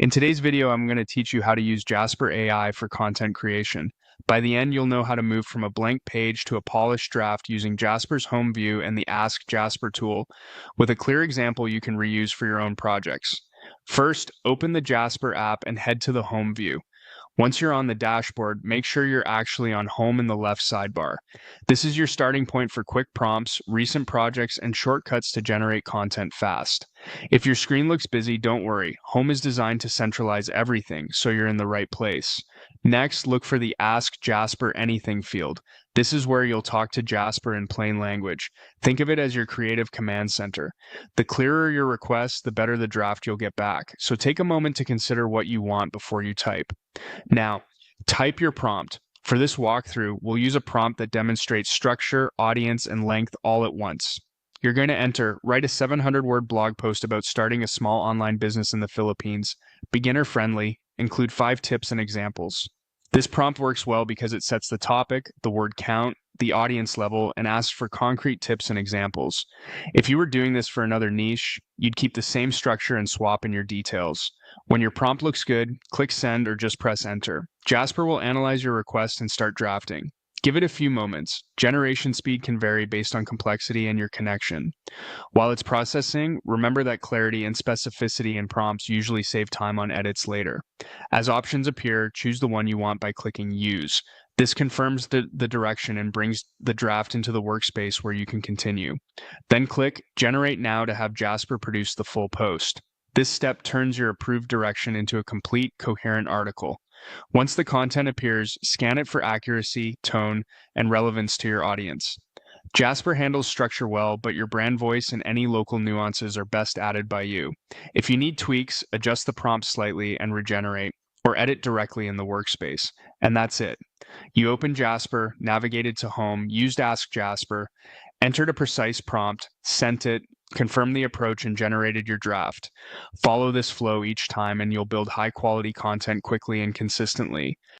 In today's video, I'm going to teach you how to use Jasper AI for content creation. By the end, you'll know how to move from a blank page to a polished draft using Jasper's home view and the Ask Jasper tool, with a clear example you can reuse for your own projects. First, open the Jasper app and head to the home view. Once you're on the dashboard, make sure you're actually on home in the left sidebar. This is your starting point for quick prompts, recent projects, and shortcuts to generate content fast. If your screen looks busy, don't worry. Home is designed to centralize everything, so you're in the right place. Next, look for the Ask Jasper Anything field. This is where you'll talk to Jasper in plain language. Think of it as your creative command center. The clearer your request, the better the draft you'll get back. So take a moment to consider what you want before you type. Now, type your prompt. For this walkthrough, we'll use a prompt that demonstrates structure, audience, and length all at once. You're going to enter, write a 700-word blog post about starting a small online business in the Philippines, beginner-friendly, include 5 tips and examples. This prompt works well because it sets the topic, the word count, the audience level, and asks for concrete tips and examples. If you were doing this for another niche, you'd keep the same structure and swap in your details. When your prompt looks good, click send or just press enter. Jasper will analyze your request and start drafting. Give it a few moments. Generation speed can vary based on complexity and your connection. While it's processing, remember that clarity and specificity in prompts usually save time on edits later. As options appear, choose the one you want by clicking Use. This confirms the direction and brings the draft into the workspace where you can continue. Then click Generate Now to have Jasper produce the full post. This step turns your approved direction into a complete, coherent article. Once the content appears, scan it for accuracy, tone, and relevance to your audience. Jasper handles structure well, but your brand voice and any local nuances are best added by you. If you need tweaks, adjust the prompt slightly and regenerate, or edit directly in the workspace. And that's it. You open Jasper, navigated to home, used Ask Jasper, entered a precise prompt, sent it, confirmed the approach, and generated your draft. Follow this flow each time and you'll build high-quality content quickly and consistently.